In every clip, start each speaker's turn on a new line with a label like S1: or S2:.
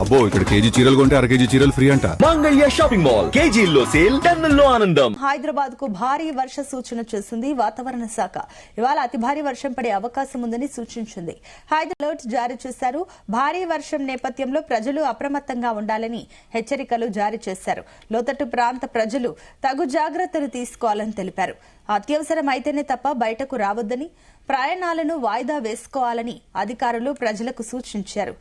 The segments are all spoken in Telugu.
S1: అబ్బో ఇక్కడ కేజీ చీరలు కొంటే అర కేజీ చీరలు ఫ్రీ అంట.
S2: మంగళ్య షాపింగ్ మాల్, కేజీల్లో సేల్, టన్నుల్లో ఆనందం.
S3: హైదరాబాద్ కు భారీ వర్ష సూచన చేసింది వాతావరణ శాఖ. ఇవాళ అతి భారీ వర్షం పడే అవకాశం ఉందని సూచించింది. హైదరాబాద్ అలర్ట్ జారీ చేశారు. భారీ వర్షం నేపథ్యంలో ప్రజలు అప్రమత్తంగా ఉండాలని హెచ్చరికలు జారీ చేశారు. లోతట్టు ప్రాంత ప్రజలు తగు జాగ్రత్తలు తీసుకోవాలని తెలిపారు. అత్యవసరం అయితేనే తప్ప బయటకు రావద్దని, ప్రయాణాలను వాయిదా వేసుకోవాలని అధికారులు ప్రజలకు సూచించారు.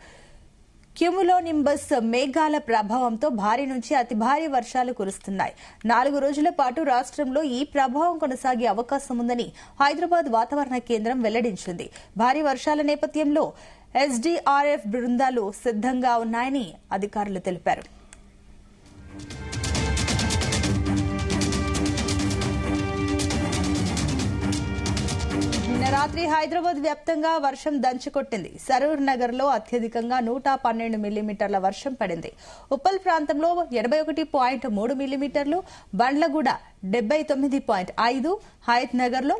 S3: క్యూములోనింబస్ మేఘాల ప్రభావంతో భారీ నుంచి అతి భారీ వర్షాలు కురుస్తున్నాయి. 4 రోజుల పాటు రాష్ట్రంలో ఈ ప్రభావం కొనసాగే అవకాశం ఉందని హైదరాబాద్ వాతావరణ కేంద్రం వెల్లడించింది. భారీ వర్షాల నేపథ్యంలో ఎస్డీఆర్ఎఫ్ బృందాలు సిద్దంగా ఉన్నాయని అధికారులు తెలిపారు. నిన్న రాత్రి హైదరాబాద్ వ్యాప్తంగా వర్షం దంచుకొట్టింది. సరూర్ నగర్ లో అత్యధికంగా 112 మిల్లీమీటర్ల వర్షం పడింది. ఉప్పల్ ప్రాంతంలో 81.3 మిల్లీమీటర్లు, బండ్లగూడ 79.5, హయత్ నగర్ లో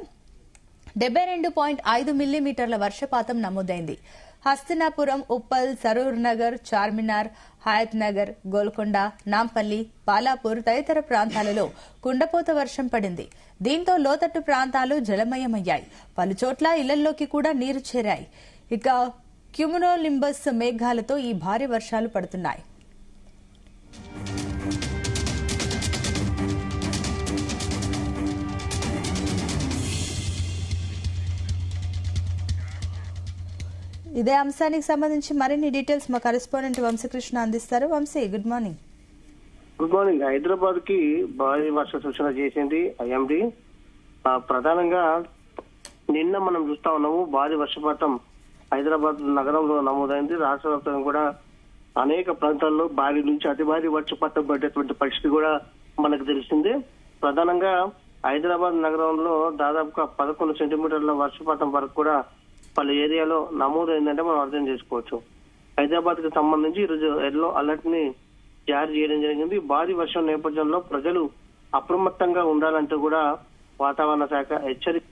S3: 72.5 మిల్లీమీటర్ల వర్షపాతం నమోదైంది. హస్తినాపురం, ఉప్పల్, సరూర్ నగర్, చార్మినార్, హయత్ నగర్, గోల్కొండ, నాంపల్లి, బాలాపూర్ తదితర ప్రాంతాలలో కుండపోత వర్షం పడింది. దీంతో లోతట్టు ప్రాంతాలు జలమయమయ్యాయి. పలుచోట్ల ఇళ్లలోకి కూడా నీరు చేరాయి. ఇక క్యూములోనింబస్ మేఘాలతో ఈ భారీ వర్షాలు పడుతున్నాయి. ఇదే అంశానికి సంబంధించి మరిన్ని డీటెయిల్స్ మా కరెస్పాండెంట్ వంశకృష్ణ అందిస్తారు. Vamshi, good morning.
S4: Good morning. Hyderabad కి భారీ వర్ష సూచన చేసింది ఐఎండీ. ప్రధానంగా నిన్న మనం చూస్తా ఉన్నాము, భారీ వర్షపాతం హైదరాబాద్ నగరంలో నమోదైంది. రాష్ట్ర వ్యాప్తంగా కూడా అనేక ప్రాంతాల్లో భారీ నుంచి అతి భారీ వర్షపాతం పడేటువంటి పరిస్థితి కూడా మనకు తెలిసిందే. ప్రధానంగా హైదరాబాద్ నగరంలో దాదాపుగా 11 సెంటీమీటర్ల వర్షపాతం వరకు కూడా పలు ఏరియాలో నమోదైందంటే మనం అర్థం చేసుకోవచ్చు. హైదరాబాద్ కి సంబంధించి ఈరోజు ఎల్లో అలర్ట్ ని జారీ చేయడం జరిగింది. భారీ వర్షం నేపథ్యంలో ప్రజలు అప్రమత్తంగా ఉండాలంటూ కూడా వాతావరణ శాఖ హెచ్చరిక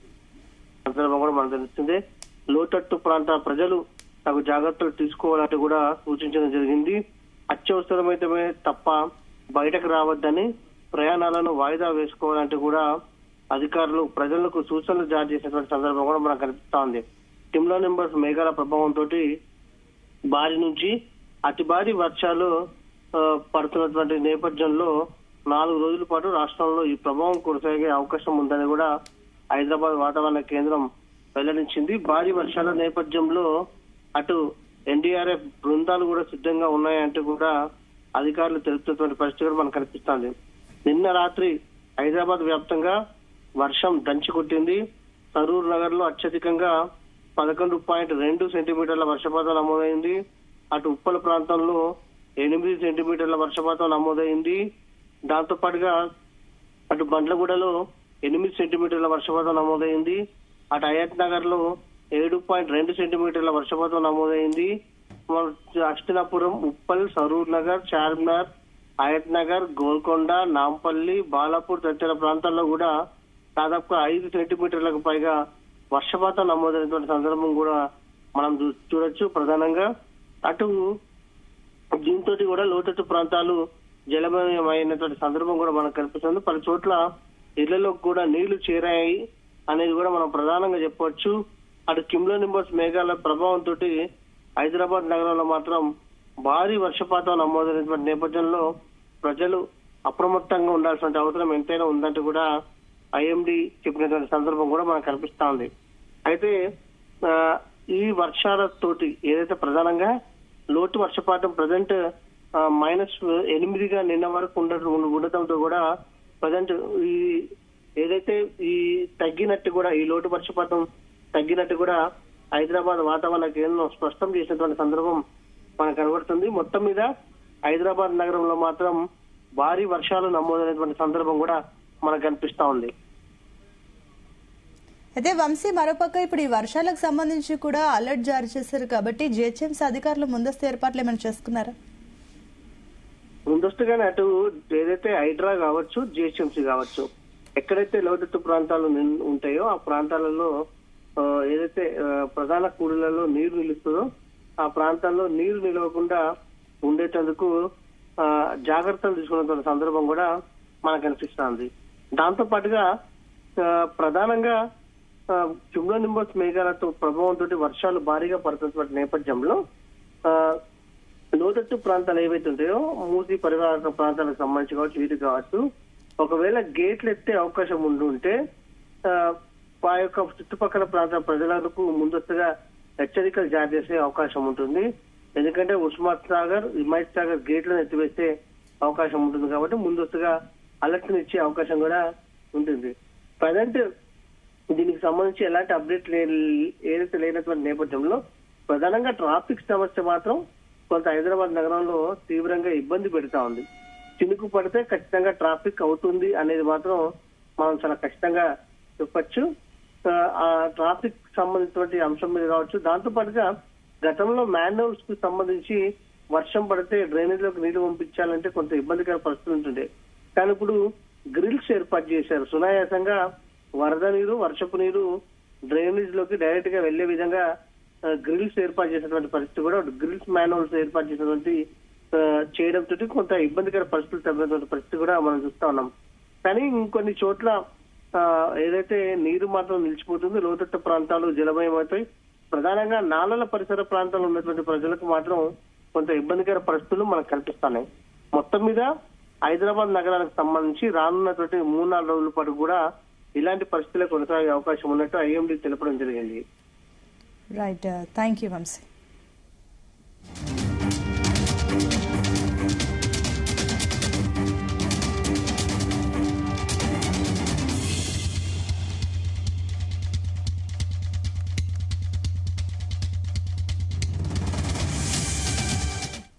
S4: సందర్భంగా కూడా మనకు తెలుస్తుంది. లోతట్టు ప్రాంత ప్రజలు తగు జాగ్రత్తలు తీసుకోవాలంటూ కూడా సూచించడం జరిగింది. అత్యవసరమైతే తప్ప బయటకు రావద్దని, ప్రయాణాలను వాయిదా వేసుకోవాలంటూ కూడా అధికారులు ప్రజలకు సూచనలు జారీ చేసినటువంటి సందర్భం కూడా మనకు కనిపిస్తా ఉంది. క్యూములోనింబస్ మేఘాల ప్రభావంతో భారీ నుంచి అతి భారీ వర్షాలు పడుతున్నటువంటి నేపథ్యంలో 4 రోజుల పాటు రాష్ట్రంలో ఈ ప్రభావం కొనసాగే అవకాశం ఉందని కూడా హైదరాబాద్ వాతావరణ కేంద్రం వెల్లడించింది. భారీ వర్షాల నేపథ్యంలో అటు ఎన్డీఆర్ఎఫ్ బృందాలు కూడా సిద్ధంగా ఉన్నాయంటూ కూడా అధికారులు తెలుపుతున్నటువంటి పరిస్థితి కూడా మనకు కనిపిస్తోంది. నిన్న రాత్రి హైదరాబాద్ వ్యాప్తంగా వర్షం దంచికొట్టింది. సరూర్ నగర్ లో అత్యధికంగా 11.2 సెంటీమీటర్ల వర్షపాతం నమోదైంది. అటు ఉప్పల ప్రాంతంలో 8 సెంటీమీటర్ల వర్షపాతం నమోదైంది. దాంతో పాటుగా అటు బండ్లగూడలో 8 సెంటీమీటర్ల వర్షపాతం నమోదైంది. అటు హయత్ నగర్ లో 7.2 సెంటీమీటర్ల వర్షపాతం నమోదైంది. హస్తినాపురం, ఉప్పల్, సరూర్ నగర్, చార్మినార్, హయత్ నగర్, గోల్కొండ, నాంపల్లి, బాలాపూర్ తదితర ప్రాంతాల్లో కూడా దాదాపుగా 5 సెంటీమీటర్లకు పైగా వర్షపాతం నమోదైనటువంటి సందర్భం కూడా మనం చూడొచ్చు. ప్రధానంగా అటు దీంతో కూడా లోతట్టు ప్రాంతాలు జలమయమైనటువంటి సందర్భం కూడా మనకు కనిపిస్తుంది. పలు చోట్ల ఇళ్లలో కూడా నీళ్లు చేరాయి అనేది కూడా మనం ప్రధానంగా చెప్పవచ్చు. అటు క్యూములోనింబస్ మేఘాల ప్రభావంతో హైదరాబాద్ నగరంలో మాత్రం భారీ వర్షపాతం నమోదైనటువంటి నేపథ్యంలో ప్రజలు అప్రమత్తంగా ఉండాల్సిన అవసరం ఎంతైనా ఉందంటూ కూడా ఐఎండీ చెప్పినటువంటి సందర్భం కూడా మనకు కనిపిస్తా ఉంది. అయితే ఈ వర్షాలతోటి ఏదైతే ప్రధానంగా లోటు వర్షపాతం ప్రజెంట్ -8గా నిన్న వరకు ఉండటంతో కూడా ప్రజెంట్ ఈ ఏదైతే ఈ తగ్గినట్టు కూడా ఈ లోటు వర్షపాతం తగ్గినట్టు కూడా హైదరాబాద్ వాతావరణ కేంద్రం స్పష్టం చేసినటువంటి సందర్భం మనకు కనబడుతుంది. మొత్తం మీద హైదరాబాద్ నగరంలో మాత్రం భారీ వర్షాలు నమోదైనటువంటి సందర్భం కూడా మనకు కనిపిస్తా ఉంది.
S3: అయితే వంశీ, మరోపక్క ఇప్పుడు ఈ వర్షాలకు సంబంధించి కూడా అలర్ట్ జారీ చేశారు కాబట్టి జిహెచ్ఎంసీ అధికారులు ముందస్తు ఏర్పాట్లు ఏమైనా చేసుకున్నారా?
S4: ముందస్తుగానే అటు ఏదైతే హైడ్రా కావచ్చు, జిహెచ్ఎంసీ కావచ్చు, ఎక్కడైతే లోతట్టు ప్రాంతాలు ఉంటాయో ఆ ప్రాంతాలలో ఏదైతే ప్రధాన కూడళ్లలో నీరు నిలుస్తుందో ఆ ప్రాంతాల్లో నీరు నిలవకుండా ఉండేటందుకు జాగ్రత్తలు తీసుకున్న సందర్భం కూడా మనకు కనిపిస్తుంది. దాంతో పాటుగా ప్రధానంగా క్యూములో నింబస్ మేఘాలతో ప్రభావంతో వర్షాలు భారీగా పడుతున్నటువంటి నేపథ్యంలో లోతట్టు ప్రాంతాలు ఏవైతే ఉంటాయో మూసి పరివాహక ప్రాంతాలకు సంబంధించి కావచ్చు, వీటి కావచ్చు, ఒకవేళ గేట్లు ఎత్తే అవకాశం ఉంటే ఆ యొక్క చుట్టుపక్కల ప్రాంతాల ప్రజలకు ముందస్తుగా హెచ్చరికలు జారీ చేసే అవకాశం ఉంటుంది. ఎందుకంటే ఉస్మాత్ సాగర్, హిమాయత్ సాగర్ గేట్లను ఎత్తివేసే అవకాశం ఉంటుంది కాబట్టి ముందస్తుగా అలర్ట్ ఇచ్చే అవకాశం కూడా ఉంటుంది. ప్రజెంట్ దీనికి సంబంధించి ఎలాంటి అప్డేట్ ఏదైతే లేనటువంటి నేపథ్యంలో ప్రధానంగా ట్రాఫిక్ సమస్య మాత్రం కొంత హైదరాబాద్ నగరంలో తీవ్రంగా ఇబ్బంది పెడతా ఉంది. చినుకు పడితే ఖచ్చితంగా ట్రాఫిక్ అవుతుంది అనేది మాత్రం మనం చాలా ఖచ్చితంగా చెప్పచ్చు. ఆ ట్రాఫిక్ సంబంధించినటువంటి అంశం మీద కావచ్చు, దాంతో పాటుగా గతంలో మాన్యువల్స్ కు సంబంధించి వర్షం పడితే డ్రైనేజ్ లోకి నీళ్లు పంపించాలంటే కొంత ఇబ్బందికర పరిస్థితి ఉంటుండే. కానీ ఇప్పుడు గ్రిల్స్ ఏర్పాటు చేశారు. సునాయాసంగా వరద నీరు, వర్షపు నీరు డ్రైనేజ్ లోకి డైరెక్ట్ గా వెళ్లే విధంగా గ్రిల్స్ ఏర్పాటు చేసినటువంటి పరిస్థితి కూడా, గ్రిల్స్ మాన్యువల్స్ ఏర్పాటు చేసినటువంటి చేయడంతో కొంత ఇబ్బందికర పరిస్థితులు తగ్గినటువంటి పరిస్థితి కూడా మనం చూస్తా ఉన్నాం. కానీ ఇంకొన్ని చోట్ల ఏదైతే నీరు మాత్రం నిలిచిపోతుంది, లోతట్టు ప్రాంతాలు జలమయమవుతాయి. ప్రధానంగా నాలల పరిసర ప్రాంతాల్లో ఉన్నటువంటి ప్రజలకు మాత్రం కొంత ఇబ్బందికర పరిస్థితులు మనకు కనిపిస్తున్నాయి. మొత్తం మీద హైదరాబాద్ నగరానికి సంబంధించి రానున్నటువంటి 3-4 రోజుల పాటు కూడా ఇలాంటి పరిస్థితులే కొనసాగే అవకాశం ఉన్నట్టు ఐఎండీ తెలపడం జరిగింది.
S3: Right, thank you Vamsi.